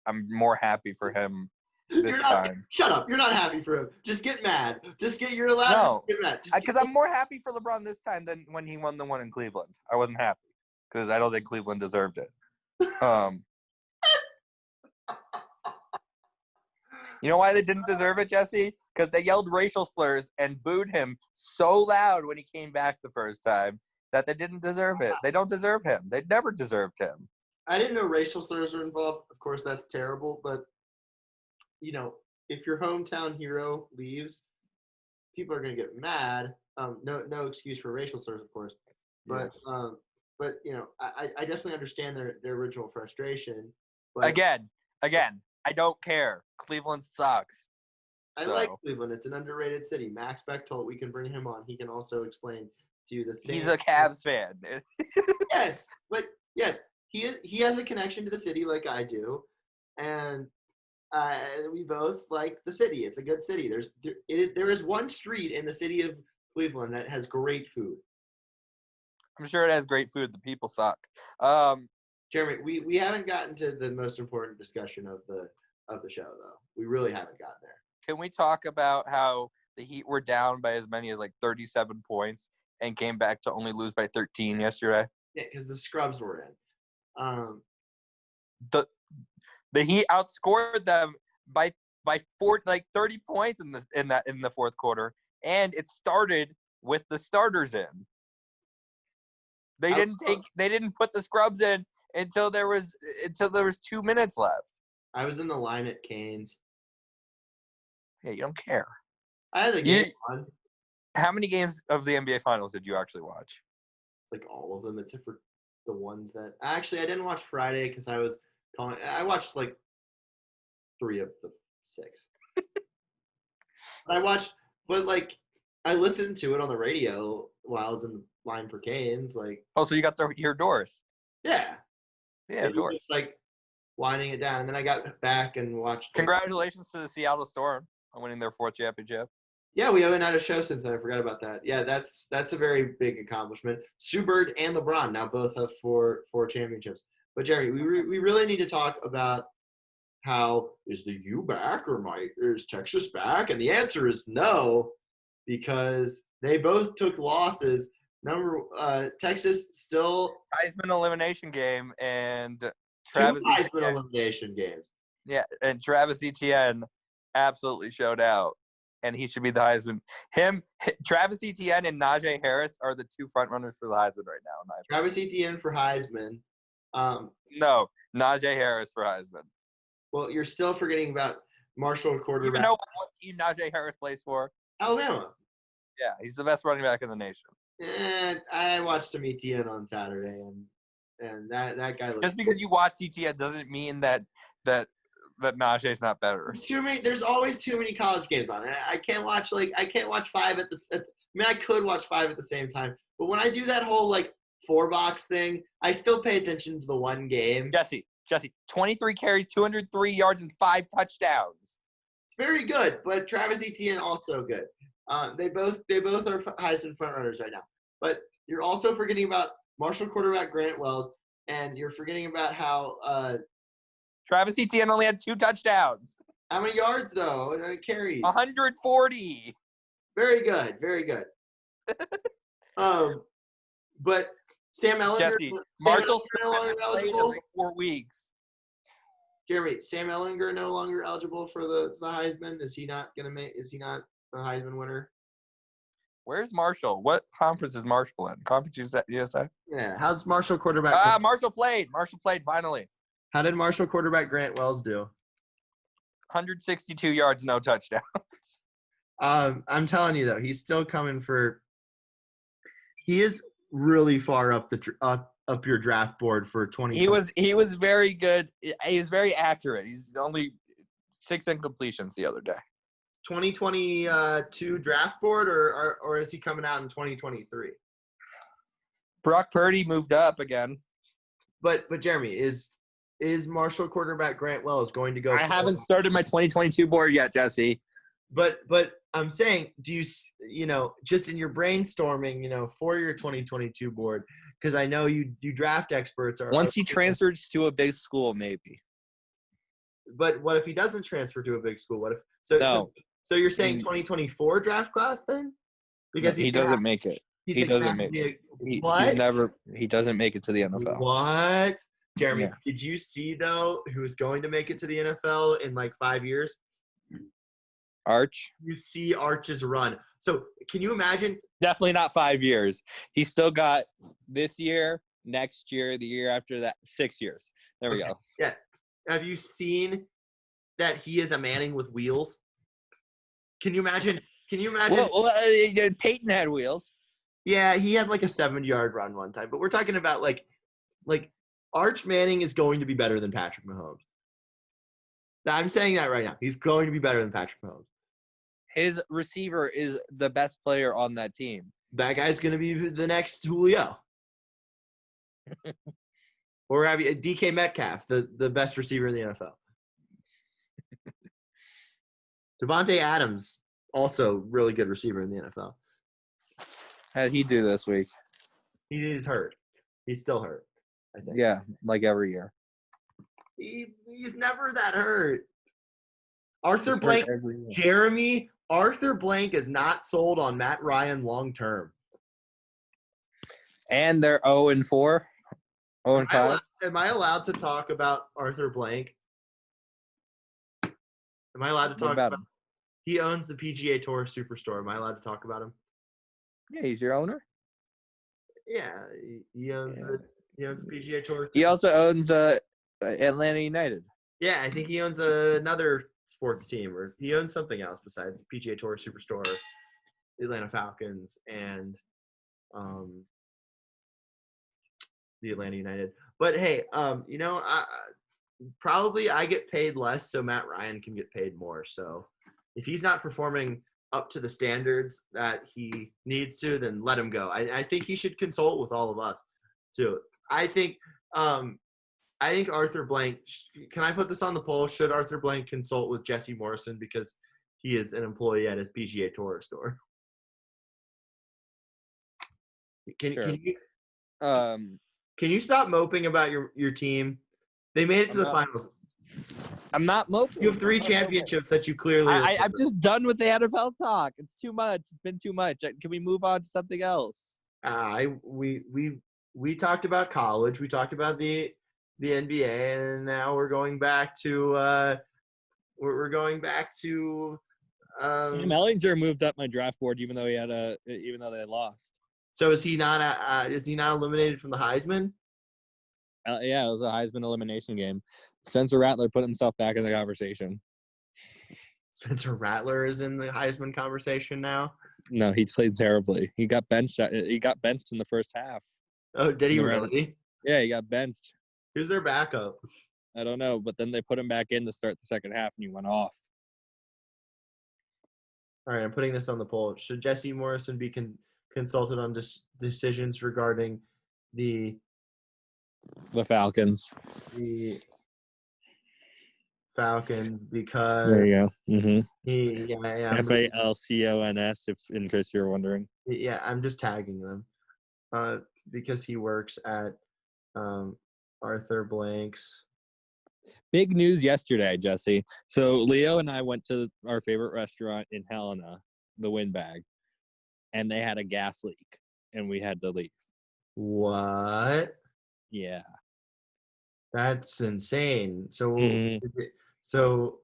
Speaker 3: I'm more happy for him this time.
Speaker 2: Shut up. You're not happy for him. Just get mad. Just get your allowed
Speaker 3: No,
Speaker 2: to get mad.
Speaker 3: because I'm more happy for LeBron this time than when he won the one in Cleveland. I wasn't happy because I don't think Cleveland deserved it. You know why they didn't deserve it, Jesse? Because they yelled racial slurs and booed him so loud when he came back the first time that they didn't deserve it. They don't deserve him. They never deserved him.
Speaker 2: I didn't know racial slurs were involved. Of course, that's terrible. But, you know, if your hometown hero leaves, people are going to get mad. No excuse for racial slurs, of course. But,
Speaker 3: Yes.
Speaker 2: but you know, I definitely understand their original frustration. But
Speaker 3: Again, I don't care. Cleveland sucks.
Speaker 2: I like Cleveland. It's an underrated city. Max Bechtold, we can bring him on. He can also explain to you the same.
Speaker 3: He's a Cavs fan.
Speaker 2: Yes, but yes, he has a connection to the city like I do, and we both like the city. It's a good city. There is one street in the city of Cleveland that has great food.
Speaker 3: I'm sure it has great food. The people suck.
Speaker 2: Jeremy, we haven't gotten to the most important discussion of the show though. We really haven't gotten there.
Speaker 3: Can we talk about how the Heat were down by as many as like 37 points and came back to only lose by 13 yesterday?
Speaker 2: Yeah, because the scrubs were in.
Speaker 3: The Heat outscored them by 30 points in the fourth quarter, and it started with the starters in. They didn't put the scrubs in until there was 2 minutes left.
Speaker 2: I was in the line at Canes.
Speaker 3: Hey, you don't care.
Speaker 2: I had the game on.
Speaker 3: How many games of the NBA Finals did you actually watch?
Speaker 2: Like all of them, except for the ones that actually I didn't watch Friday because I was calling. I watched like 3 of the 6. But I listened to it on the radio while I was in the line for Canes. Like,
Speaker 3: oh, so you got to hear Doris?
Speaker 2: Yeah,
Speaker 3: Doris.
Speaker 2: Just like winding it down, and then I got back and watched.
Speaker 3: Congratulations to the Seattle Storm on winning their 4th championship.
Speaker 2: Yeah, we haven't had a show since then. I forgot about that. Yeah, that's a very big accomplishment. Sue Bird and LeBron now both have four championships. But Jerry, we really need to talk about how is the U back or is Texas back? And the answer is no, because they both took losses. Texas still
Speaker 3: Heisman elimination game and
Speaker 2: two
Speaker 3: Travis
Speaker 2: Heisman
Speaker 3: Etienne,
Speaker 2: elimination games.
Speaker 3: and Travis Etienne absolutely showed out, and he should be the Heisman. Travis Etienne and Najee Harris are the two front runners for the Heisman right now. In my opinion.
Speaker 2: Travis Etienne for Heisman.
Speaker 3: No, Najee Harris for Heisman.
Speaker 2: Well, you're still forgetting about Marshall
Speaker 3: You
Speaker 2: quarterback.
Speaker 3: even know what team Najee Harris plays for?
Speaker 2: Alabama.
Speaker 3: Yeah, he's the best running back in the nation.
Speaker 2: And I watched some Etienne on Saturday, and that guy looks.
Speaker 3: Just because you watch Etienne doesn't mean that Najee's not better.
Speaker 2: There's always too many college games on. I can't watch five at the. I mean, I could watch five at the same time, but when I do that whole like 4-box thing, I still pay attention to the one game.
Speaker 3: Jesse, 23 carries, 203 yards, and 5 touchdowns.
Speaker 2: It's very good, but Travis Etienne also good. They both are Heisman frontrunners right now. But you're also forgetting about Marshall quarterback Grant Wells, and you're forgetting about how
Speaker 3: Travis Etienne only had 2 touchdowns.
Speaker 2: how many yards though? Carries.
Speaker 3: 140.
Speaker 2: Very good, very good. But Sam Ellinger.
Speaker 3: Jesse, Marshall's no longer eligible in like 4 weeks.
Speaker 2: Jeremy, Sam Ellinger no longer eligible for the Heisman. Is he not the Heisman winner?
Speaker 3: Where's Marshall? What conference is Marshall in? Conference USA?
Speaker 2: Yeah. How's Marshall quarterback?
Speaker 3: Marshall played finally.
Speaker 2: How did Marshall quarterback Grant Wells do?
Speaker 3: 162 yards, no touchdowns.
Speaker 2: I'm telling you though, he's still coming for. He is really far up up your draft board for 20.
Speaker 3: He was very good. He was very accurate. He's only 6 incompletions the other day.
Speaker 2: 2022 draft board, or is he coming out in 2023?
Speaker 3: Brock Purdy moved up again.
Speaker 2: But Jeremy, is Marshall quarterback Grant Wells going to go?
Speaker 3: I haven't started my 2022 board yet, Jesse.
Speaker 2: But I'm saying, do you just in your brainstorming, for your 2022 board, because I know you draft experts are.
Speaker 3: Once he transfers to a big school, maybe.
Speaker 2: But what if he doesn't transfer to a big school? What if so you're saying 2024 draft class then? Because
Speaker 3: he doesn't make it. He doesn't make it. He doesn't make it to the NFL.
Speaker 2: What? Jeremy,
Speaker 3: Yeah.
Speaker 2: Did you see though who's going to make it to the NFL in like 5 years?
Speaker 3: Arch?
Speaker 2: You see Arch's run. So can you imagine?
Speaker 3: Definitely not 5 years. He's still got this year, next year, the year after that, 6 years. There we go.
Speaker 2: Yeah. Have you seen that he is a Manning with wheels? Can you imagine?
Speaker 3: Well, Peyton had wheels.
Speaker 2: Yeah, he had like a 7-yard run one time. But we're talking about like Arch Manning is going to be better than Patrick Mahomes. I'm saying that right now. He's going to be better than Patrick Mahomes.
Speaker 3: His receiver is the best player on that team.
Speaker 2: That guy's going to be the next Julio. Or have you DK Metcalf, the best receiver in the NFL. Devontae Adams, also really good receiver in the NFL.
Speaker 3: How did he do this week?
Speaker 2: He's hurt. He's still hurt, I think.
Speaker 3: Yeah, like every year.
Speaker 2: He's never that hurt. Arthur
Speaker 3: He's
Speaker 2: Blank,
Speaker 3: hurt every year.
Speaker 2: Jeremy, Arthur Blank is not sold on Matt Ryan long term.
Speaker 3: And they're 0-4, 0-5.
Speaker 2: Am I allowed to talk about Arthur Blank? Am I allowed to talk about him? He owns the PGA Tour Superstore. Am I allowed to talk about him?
Speaker 3: Yeah, he's your owner.
Speaker 2: Yeah, he owns the PGA Tour.
Speaker 3: He also owns Atlanta United.
Speaker 2: Yeah, I think he owns another sports team, or he owns something else besides PGA Tour Superstore, the Atlanta Falcons, and the Atlanta United. But hey, probably I get paid less, so Matt Ryan can get paid more. So if he's not performing up to the standards that he needs to, then let him go. I think he should consult with all of us too. I think Arthur Blank. Can I put this on the poll? Should Arthur Blank consult with Jesse Morrison, because he is an employee at his PGA Tour store. Can
Speaker 3: Sure.
Speaker 2: can you
Speaker 3: Um,
Speaker 2: can you stop moping about your team? They made it to
Speaker 3: I'm
Speaker 2: the
Speaker 3: not-
Speaker 2: finals.
Speaker 3: I'm not moping.
Speaker 2: You have 3
Speaker 3: I'm not moping.
Speaker 2: championships that you clearly.
Speaker 3: I'm just done with the NFL talk. It's too much. It's been too much. Can we move on to something else?
Speaker 2: We talked about college. We talked about the NBA, and now we're going back to we're going back to.
Speaker 3: Sam Ellinger moved up my draft board, even though they lost.
Speaker 2: So is he not eliminated from the Heisman?
Speaker 3: Yeah, it was a Heisman elimination game. Spencer Rattler put himself back in the conversation.
Speaker 2: Spencer Rattler is in the Heisman conversation now.
Speaker 3: No, he's played terribly. He got benched. He got benched in the first half.
Speaker 2: Oh, did he really?
Speaker 3: Yeah, he got benched.
Speaker 2: Who's their backup?
Speaker 3: I don't know, but then they put him back in to start the second half, and he went off.
Speaker 2: All right, I'm putting this on the poll. Should Jesse Morrison be consulted on decisions regarding the
Speaker 3: Falcons.
Speaker 2: The Falcons because
Speaker 3: There you go. Mm-hmm. FALCONS, if in case you're wondering.
Speaker 2: Yeah, I'm just tagging them. Because he works at Arthur Blank's.
Speaker 3: Big news yesterday, Jesse. So Leo and I went to our favorite restaurant in Helena, the Windbag, and they had a gas leak, and we had to leave.
Speaker 2: What?
Speaker 3: Yeah.
Speaker 2: That's insane. So,
Speaker 3: Mhm.
Speaker 2: So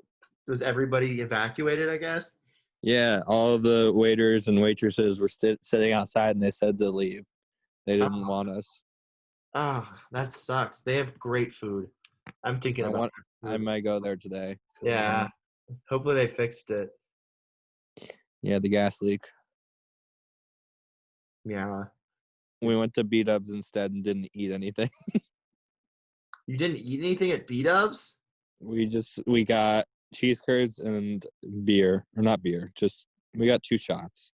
Speaker 2: was everybody evacuated, I guess?
Speaker 3: Yeah, all of the waiters and waitresses were sitting outside, and they said to leave. They didn't want us.
Speaker 2: That sucks. They have great food. I'm thinking about it.
Speaker 3: I might go there today.
Speaker 2: Yeah. Hopefully they fixed it.
Speaker 3: Yeah, the gas leak.
Speaker 2: Yeah.
Speaker 3: We went to B-Dubs instead and didn't eat anything.
Speaker 2: You didn't eat anything at B-Dubs?
Speaker 3: We got cheese curds and beer. Or not beer, we got 2 shots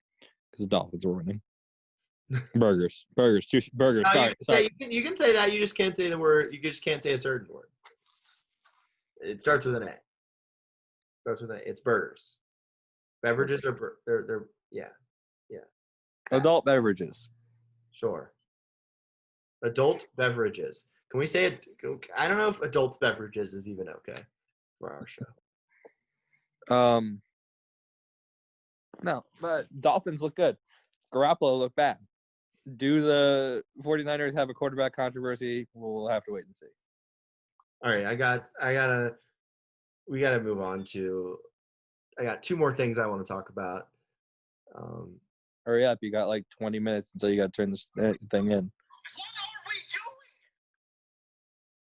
Speaker 3: because the Dolphins were winning. Burgers. Burgers.
Speaker 2: No,
Speaker 3: Sorry.
Speaker 2: You can say that. You just can't say the word. You just can't say a certain word. It starts with an A. It's burgers. Beverages are they're yeah.
Speaker 3: Adult beverages.
Speaker 2: Sure. Adult beverages. Can we say it? I don't know if adult beverages is even okay for our show.
Speaker 3: No, but Dolphins look good. Garoppolo look bad. Do the 49ers have a quarterback controversy? We'll have to wait and see.
Speaker 2: All right, we gotta move on to. I got 2 more things I want to talk about.
Speaker 3: Hurry up! You got like 20 minutes until you got to turn this thing in.
Speaker 1: What are we doing?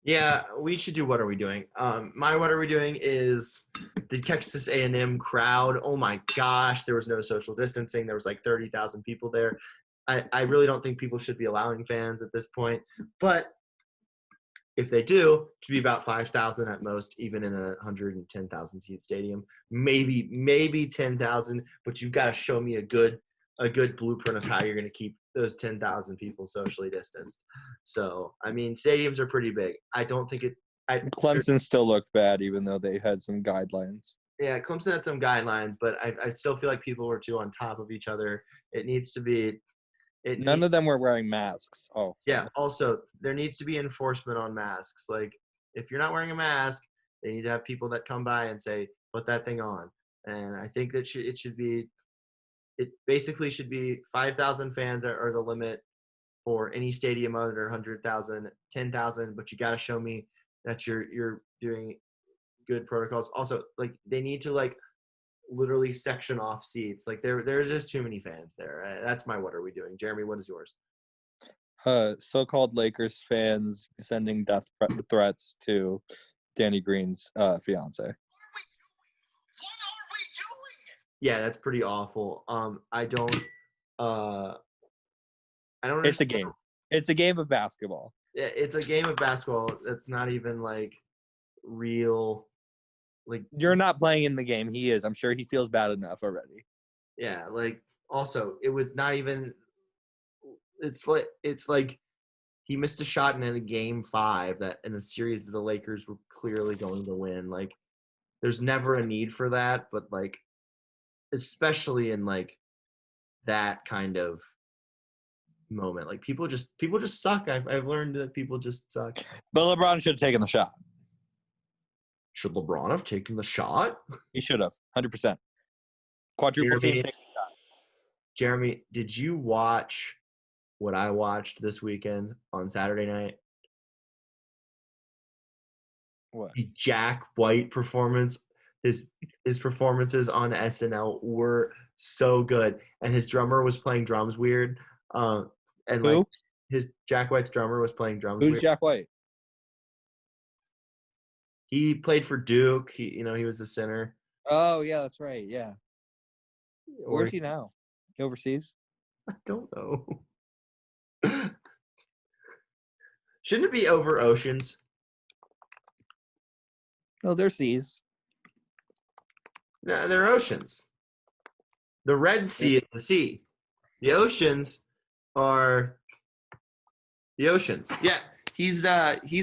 Speaker 2: Yeah, we should do What Are We Doing? My What Are We Doing is the Texas A&M crowd. Oh my gosh, there was no social distancing. There was like 30,000 people there. I really don't think people should be allowing fans at this point. But if they do, it should be about 5,000 at most, even in a 110,000 seat stadium. Maybe 10,000, but you've got to show me a good blueprint of how you're going to keep those 10,000 people socially distanced. So, I mean, stadiums are pretty big. I don't think it.
Speaker 3: Clemson still looked bad, even though they had some guidelines.
Speaker 2: Yeah, Clemson had some guidelines, but I still feel like people were too on top of each other. It needs to be.
Speaker 3: None of them were wearing masks. Oh.
Speaker 2: Yeah. Also, there needs to be enforcement on masks. Like, if you're not wearing a mask, they need to have people that come by and say, "Put that thing on." And I think that it basically should be 5,000 fans are the limit for any stadium under 100,000, 10,000. But you got to show me that you're doing good protocols. Also, like, they need to like literally section off seats. Like, there's just too many fans there. That's my What Are We Doing? Jeremy, what is yours?
Speaker 3: So-called Lakers fans sending death threats to Danny Green's fiance.
Speaker 1: What are we doing?
Speaker 2: Yeah, that's pretty awful. I don't understand.
Speaker 3: It's a game. It's a game of basketball.
Speaker 2: Yeah, it's a game of basketball that's not even like real. Like,
Speaker 3: you're not playing in the game. He is. I'm sure he feels bad enough already.
Speaker 2: Yeah, like, also, it was not even. It's like he missed a shot in a game 5 that in a series that the Lakers were clearly going to win. Like, there's never a need for that, but like, especially in like that kind of moment. Like people just suck. I've learned that people just suck.
Speaker 3: But LeBron should have taken the shot.
Speaker 2: Should LeBron have taken the shot?
Speaker 3: He should have, 100%. Quadruple team.
Speaker 2: Jeremy, Jeremy, did you watch what I watched this weekend on Saturday night?
Speaker 3: What?
Speaker 2: The Jack White performance. His performances on SNL were so good, and his drummer was playing drums weird. And
Speaker 3: Who?
Speaker 2: like his Jack White's drummer was playing drums
Speaker 3: Who's
Speaker 2: weird.
Speaker 3: Jack White?
Speaker 2: He played for Duke. He was a center.
Speaker 3: Oh, yeah, that's right. Yeah.
Speaker 2: Or
Speaker 3: Where's he now? Overseas?
Speaker 2: I don't know. Shouldn't it be over oceans?
Speaker 3: Oh, they're seas.
Speaker 2: No, they're oceans. The Red Sea is the sea. The oceans are the oceans. Yeah, he's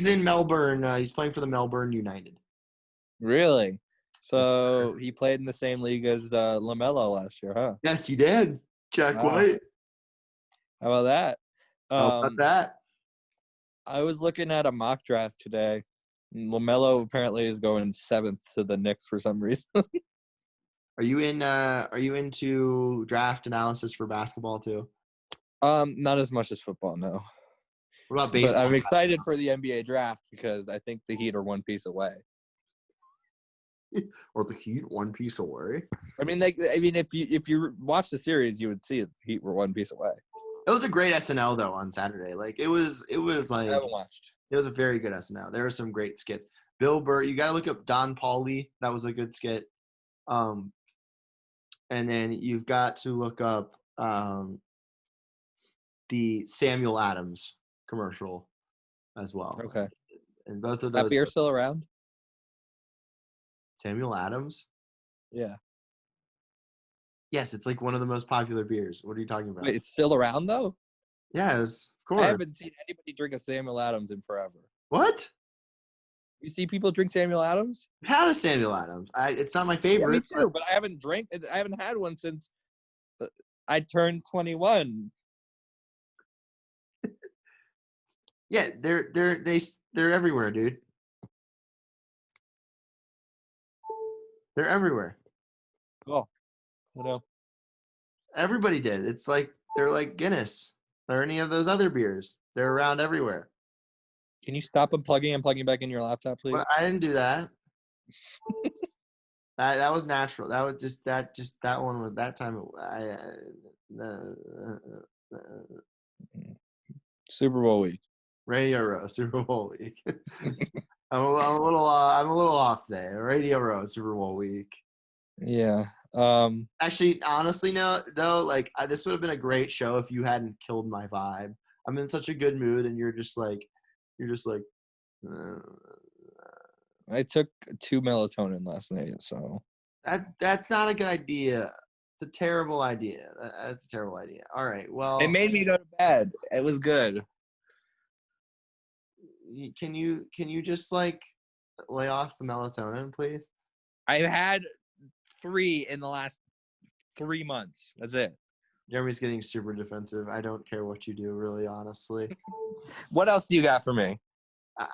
Speaker 2: in Melbourne. He's playing for the Melbourne United.
Speaker 3: Really? So he played in the same league as LaMelo last year, huh?
Speaker 2: Yes, he did. Jack
Speaker 3: Wow.
Speaker 2: White.
Speaker 3: How about that?
Speaker 2: How about that?
Speaker 3: I was looking at a mock draft today. LaMelo apparently is going 7th to the Knicks for some reason.
Speaker 2: Are you into draft analysis for basketball too?
Speaker 3: Not as much as football, no.
Speaker 2: What about baseball?
Speaker 3: But I'm excited for the NBA draft because I think the Heat are one piece away.
Speaker 2: Or the Heat one piece away.
Speaker 3: I mean, if you watch the series, you would see the Heat were one piece away.
Speaker 2: It was a great SNL though on Saturday. Like it was like
Speaker 3: I haven't watched.
Speaker 2: It was a very good SNL. There were some great skits. Bill Burr, you got to look up Don Pauly. That was a good skit. And then you've got to look up the Samuel Adams commercial as well.
Speaker 3: Okay.
Speaker 2: And both of
Speaker 3: That
Speaker 2: those.
Speaker 3: beer still around?
Speaker 2: Samuel Adams?
Speaker 3: Yeah.
Speaker 2: Yes, it's like one of the most popular beers. What are you talking about?
Speaker 3: Wait, it's still around though?
Speaker 2: Yes, of course.
Speaker 3: I haven't seen anybody drink a Samuel Adams in forever.
Speaker 2: What?
Speaker 3: You see people drink Samuel Adams?
Speaker 2: I've had a Samuel Adams. It's not my
Speaker 3: Yeah,
Speaker 2: favorite.
Speaker 3: me too, but I haven't had one since I turned 21.
Speaker 2: Yeah, they're everywhere, dude. They're everywhere.
Speaker 3: Oh, I know.
Speaker 2: Everybody did. It's like they're like Guinness or any of those other beers. They're around everywhere.
Speaker 3: Can you stop unplugging and plugging back in your laptop, please?
Speaker 2: Well, I didn't do that. That was natural. That was just that one with that time.
Speaker 3: Super Bowl week.
Speaker 2: Radio Row, Super Bowl week. I'm a little off there. Radio Row, Super Bowl week.
Speaker 3: Yeah.
Speaker 2: Actually, honestly, no, like this would have been a great show if you hadn't killed my vibe. I'm in such a good mood, and you're just like.
Speaker 3: I took 2 melatonin last night, so
Speaker 2: That's not a good idea. It's a terrible idea. That's a terrible idea. All right. Well,
Speaker 3: it made me go to bed. It was good.
Speaker 2: Can you just like lay off the melatonin, please?
Speaker 3: I've had 3 in the last 3 months. That's it.
Speaker 2: Jeremy's getting super defensive. I don't care what you do, really, honestly.
Speaker 3: What else do you got for me?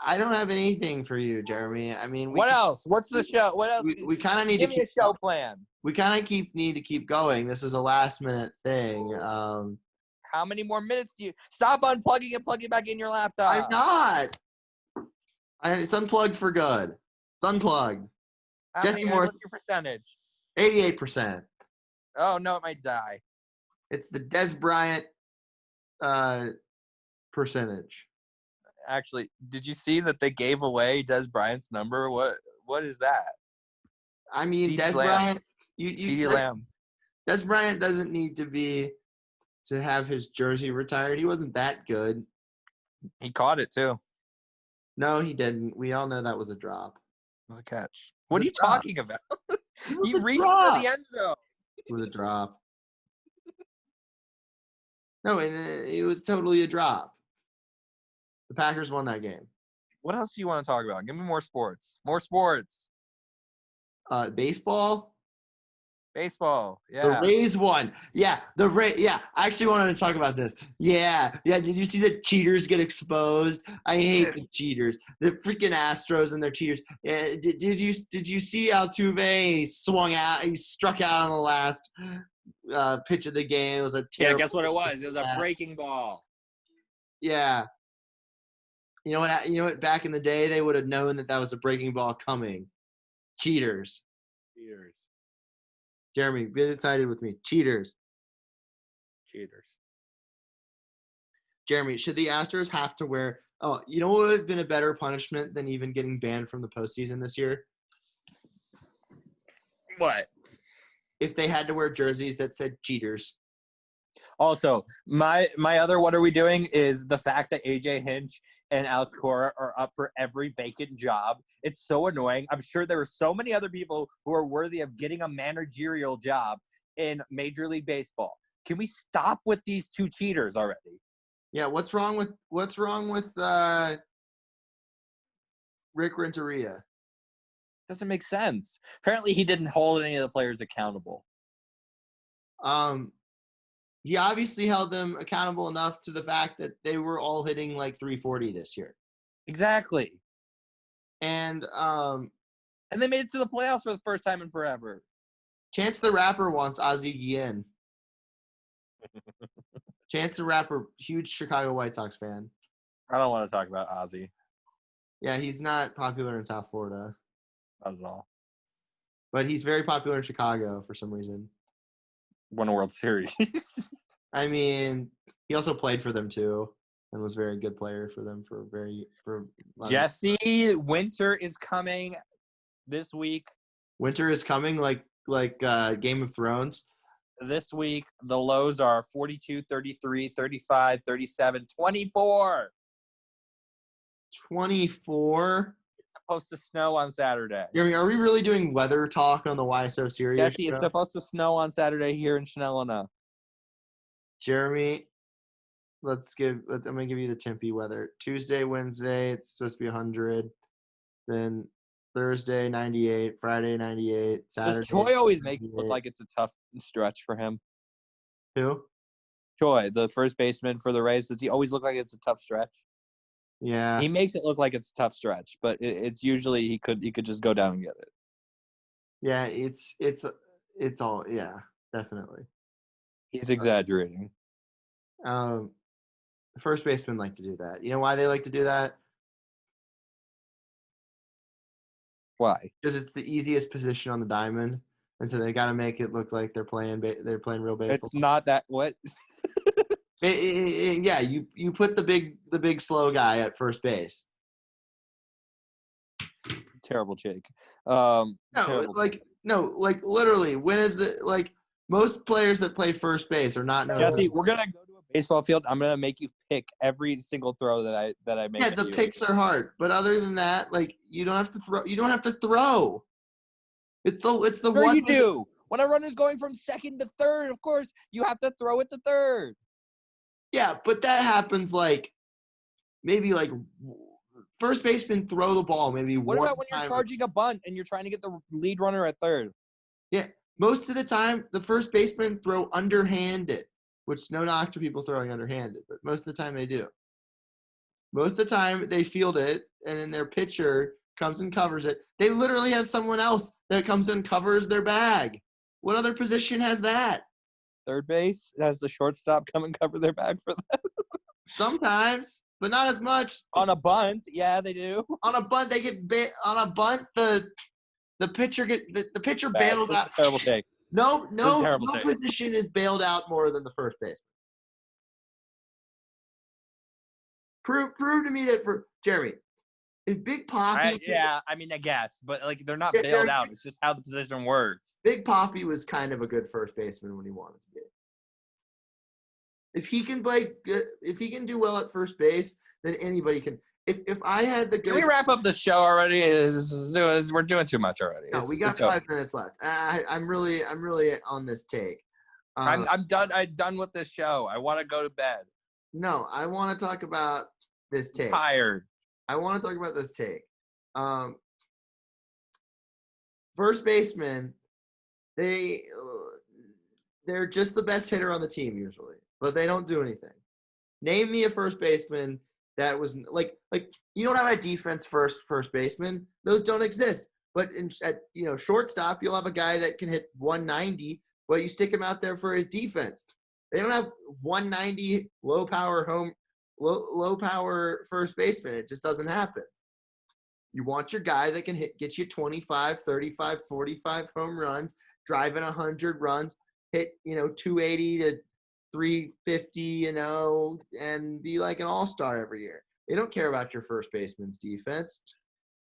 Speaker 2: I don't have anything for you, Jeremy. I mean,
Speaker 3: What else? What's the show? What else?
Speaker 2: We kind of need
Speaker 3: Give
Speaker 2: to
Speaker 3: me
Speaker 2: keep
Speaker 3: a show plan.
Speaker 2: We kind of need to keep going. This is a last minute thing.
Speaker 3: How many more minutes do you stop unplugging and plugging back in your laptop?
Speaker 2: I'm not. It's unplugged for good. It's unplugged. What's
Speaker 3: your percentage?
Speaker 2: 88%.
Speaker 3: Oh no, it might die.
Speaker 2: It's the Des Bryant percentage.
Speaker 3: Actually, did you see that they gave away Des Bryant's number? What is that?
Speaker 2: I mean,
Speaker 3: CeeDee
Speaker 2: Des
Speaker 3: Lamb.
Speaker 2: Bryant. Des Bryant doesn't need to have his jersey retired. He wasn't that good.
Speaker 3: He caught it too.
Speaker 2: No, he didn't. We all know that was a drop.
Speaker 3: It was a catch. What are you talking about? He reached
Speaker 2: drop.
Speaker 3: for the end zone.
Speaker 2: It was a drop. No, it was totally a drop. The Packers won that game.
Speaker 3: What else do you want to talk about? Give me more sports. More sports.
Speaker 2: Baseball.
Speaker 3: Baseball.
Speaker 2: The
Speaker 3: Yeah.
Speaker 2: Rays won. Yeah, Yeah, I actually wanted to talk about this. Yeah. Did you see the cheaters get exposed? I hate the cheaters. The freaking Astros and their cheaters. Yeah, did you see Altuve swung out? He struck out on the last pitch of the game. It was a
Speaker 3: Yeah,
Speaker 2: terrible.
Speaker 3: guess what it was? It was a breaking ball.
Speaker 2: Yeah. You know what? Back in the day, they would have known that was a breaking ball coming. Cheaters.
Speaker 3: Cheaters.
Speaker 2: Jeremy, get excited with me. Cheaters. Jeremy, should the Astros have to wear? Oh, you know what would have been a better punishment than even getting banned from the postseason this year?
Speaker 3: What?
Speaker 2: If they had to wear jerseys that said cheaters.
Speaker 3: Also, my other what are we doing is the fact that AJ Hinch and Alex Cora are up for every vacant job. It's so annoying. I'm sure there are so many other people who are worthy of getting a managerial job in Major League Baseball. Can we stop with these two cheaters already?
Speaker 2: Yeah, what's wrong with Rick Renteria?
Speaker 3: Doesn't make sense. Apparently, he didn't hold any of the players accountable.
Speaker 2: He obviously held them accountable enough to the fact that they were all hitting like 340 this year.
Speaker 3: Exactly.
Speaker 2: And
Speaker 3: they made it to the playoffs for the first time in forever.
Speaker 2: Chance the Rapper wants Ozzie Guillen. Chance the Rapper, huge Chicago White Sox fan.
Speaker 3: I don't want to talk about Ozzie.
Speaker 2: Yeah, he's not popular in South Florida.
Speaker 3: Not at all.
Speaker 2: But he's very popular in Chicago for some reason.
Speaker 3: Won a World Series.
Speaker 2: I mean, he also played for them too, and was a very good player for them
Speaker 3: Jesse, winter is coming this week.
Speaker 2: Winter is coming, like Game of Thrones.
Speaker 3: This week, the lows are 42, 33, 35, 37, 24.
Speaker 2: 24?
Speaker 3: It's supposed to snow on Saturday.
Speaker 2: Are we really doing weather talk on the Why So Serious
Speaker 3: Jesse,
Speaker 2: show?
Speaker 3: it's supposed to snow on Saturday here in Chanelina.
Speaker 2: Jeremy, I'm going to give you the Tempe weather. Tuesday, Wednesday, it's supposed to be 100. Then Thursday, 98. Friday, 98. Saturday.
Speaker 3: Does Choi always make it look like it's a tough stretch for him?
Speaker 2: Who?
Speaker 3: Choi, the first baseman for the Rays. Does he always look like it's a tough stretch?
Speaker 2: Yeah.
Speaker 3: He makes it look like it's a tough stretch, but it's usually he could just go down and get it.
Speaker 2: Yeah, it's all, yeah, definitely.
Speaker 3: He's exaggerating.
Speaker 2: First basemen like to do that. You know why they like to do that?
Speaker 3: Why?
Speaker 2: Because it's the easiest position on the diamond, and so they got to make it look like they're playing real baseball.
Speaker 3: It's not that what?
Speaker 2: Yeah, you put the big slow guy at first base.
Speaker 3: Terrible Jake.
Speaker 2: Literally, when is most players that play first base are not known.
Speaker 3: Jesse, we're gonna go to a baseball field. I'm gonna make you pick every single throw that I make.
Speaker 2: Yeah, the picks are hard, but other than that, you don't have to throw. You don't have to throw. It's the
Speaker 3: sure
Speaker 2: one.
Speaker 3: You do. When a runner's going from second to third, of course you have to throw it to third.
Speaker 2: Yeah, but that happens maybe first baseman throw the ball maybe.
Speaker 3: What
Speaker 2: one
Speaker 3: about when
Speaker 2: time.
Speaker 3: you're charging a bunt and you're trying to get the lead runner at third?
Speaker 2: Yeah, most of the time the first baseman throw underhanded, which no knock to people throwing underhanded, but most of the time they do. Most of the time they field it, and then their pitcher comes and covers it. They literally have someone else that comes and covers their bag. What other position has that?
Speaker 3: Third base has the shortstop come and cover their bag for them.
Speaker 2: Sometimes, but not as much.
Speaker 3: On a bunt, yeah, they do.
Speaker 2: On a bunt, they get on a bunt. The pitcher the pitcher bails out.
Speaker 3: Terrible take.
Speaker 2: No
Speaker 3: take.
Speaker 2: position is bailed out more than the first baseman. Prove to me that for Jeremy, if Big Poppy.
Speaker 3: I guess, but they're not bailed out. It's just how the position works.
Speaker 2: Big Poppy was kind of a good first baseman when he wanted to be. If he can do well at first base, then anybody can. If I had the good.
Speaker 3: Can we wrap up the show already? We're doing too much already.
Speaker 2: No, we got 5 minutes left. I'm really on this take.
Speaker 3: I'm done. I'm done with this show. I want to go to bed.
Speaker 2: No, I want to talk about this take.
Speaker 3: I'm tired.
Speaker 2: I want to talk about this take. First baseman, they they're just the best hitter on the team usually, but they don't do anything. Name me a first baseman that was like you don't have a defense first baseman. Those don't exist. But at shortstop, you'll have a guy that can hit 190, but you stick him out there for his defense. They don't have 190 low power first baseman. It just doesn't happen. You want your guy that can get you 25, 35, 45 home runs, driving 100 runs, hit 280 to 350, and be like an all-star every year. They don't care about your first baseman's defense.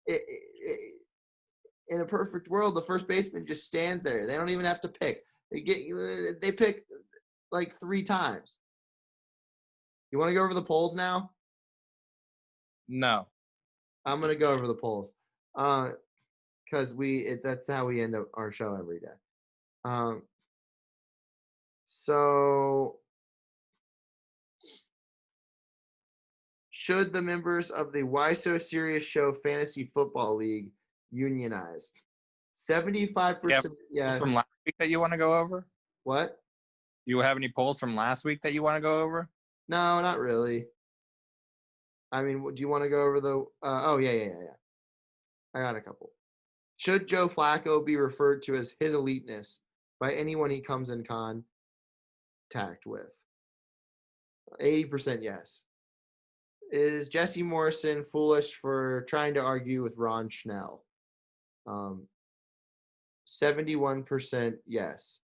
Speaker 2: In a perfect world, the first baseman just stands there. They don't even have to pick. They pick like 3 times. You want to go over the polls now?
Speaker 4: No.
Speaker 2: I'm going to go over the polls because that's how we end up our show every day. So should the members of the Why So Serious Show Fantasy Football League unionize? 75% yes.
Speaker 4: From last week that you want to go over?
Speaker 2: What?
Speaker 4: You have any polls from last week that you want to go over?
Speaker 2: No, not really. I mean, do you want to go over the yeah. I got a couple. Should Joe Flacco be referred to as his eliteness by anyone he comes in contact with? 80% yes. Is Jesse Morrison foolish for trying to argue with Ron Schnell? 71% yes.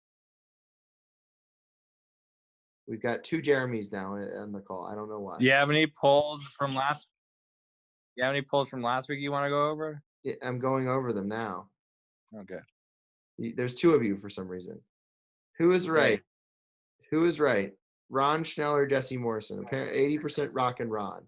Speaker 2: We've got 2 Jeremys now on the call. I don't know why.
Speaker 4: You have any polls from last week you want to go over?
Speaker 2: Yeah, I'm going over them now.
Speaker 4: Okay.
Speaker 2: There's 2 of you for some reason. Who is right?
Speaker 4: Yeah.
Speaker 2: Who is right? Ron Schnell or Jesse Morrison? Apparently 80% Rock and Ron.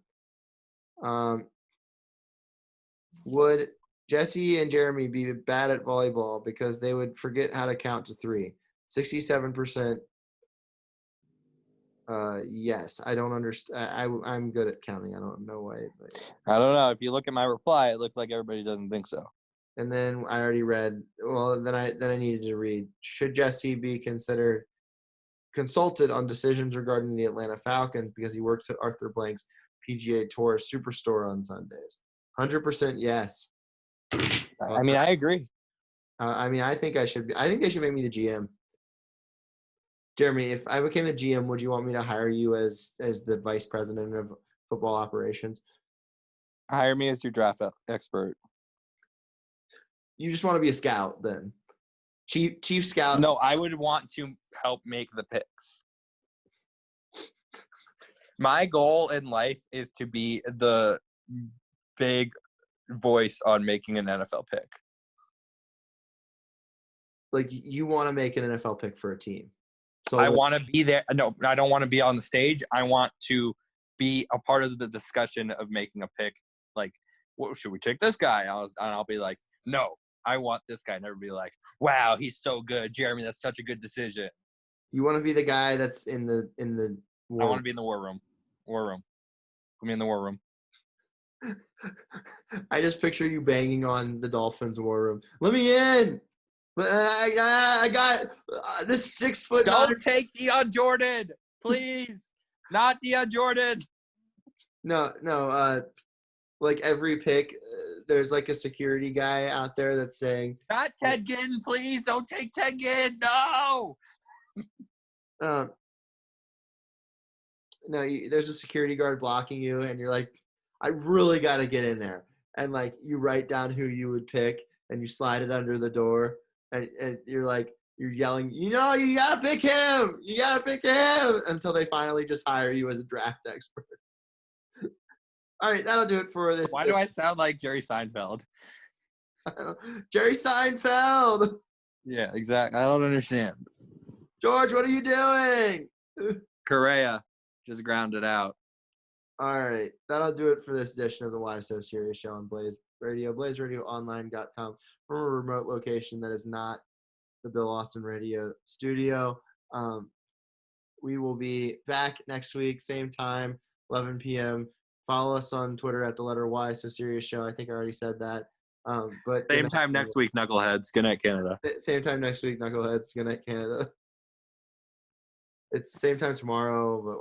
Speaker 2: Would Jesse and Jeremy be bad at volleyball because they would forget how to count to 3? 67% yes. I don't understand. I'm good at counting. I don't know why. But...
Speaker 4: I don't know. If you look at my reply, it looks like everybody doesn't think so.
Speaker 2: And then I already read. Well, then I needed to read. Should Jesse be consulted on decisions regarding the Atlanta Falcons because he works at Arthur Blank's PGA Tour Superstore on Sundays? 100% yes.
Speaker 4: I mean, I agree.
Speaker 2: I think I should. I think they should make me the GM. Jeremy, if I became a GM, would you want me to hire you as the vice president of football operations?
Speaker 4: Hire me as your draft expert.
Speaker 2: You just want to be a scout then? Chief scout?
Speaker 4: No, I would want to help make the picks. My goal in life is to be the big voice on making an NFL pick.
Speaker 2: Like you want to make an NFL pick for a team. So
Speaker 4: I want to be there. No, I don't want to be on the stage. I want to be a part of the discussion of making a pick. Like, what should we take this guy? I'll be like, no, I want this guy. And everybody be like, wow, he's so good, Jeremy. That's such a good decision.
Speaker 2: You want to be the guy that's in the war
Speaker 4: I want to be in the war room. War room. Put me in the war room.
Speaker 2: I just picture you banging on the Dolphins war room. Let me in. I got this 6 foot.
Speaker 4: Don't take Deion Jordan, please. Not Deion Jordan.
Speaker 2: No. Like every pick, there's like a security guy out there that's saying,
Speaker 4: "Not Ted Ginn, please. Don't take Ted Ginn. No."
Speaker 2: No, there's a security guard blocking you, and you're like, I really got to get in there. And like you write down who you would pick, and you slide it under the door. And you're like, you're yelling, you gotta pick him. You gotta pick him until they finally just hire you as a draft expert. All right, that'll do it for this.
Speaker 4: Why do I sound like Jerry Seinfeld?
Speaker 2: Jerry Seinfeld.
Speaker 4: Yeah, exactly. I don't understand.
Speaker 2: George, what are you doing?
Speaker 4: Correa just grounded out.
Speaker 2: All right, that'll do it for this edition of the Why So Serious Show on Blaze Radio, blazeradioonline.com, from a remote location that is not the Bill Austin Radio studio. We will be back next week, same time, 11 p.m. Follow us on Twitter at the letter Y So Serious Show. I think I already said that. But
Speaker 4: same time next week, Knuckleheads. Good night, Canada.
Speaker 2: Same time next week, Knuckleheads. Good night, Canada. It's the same time tomorrow, but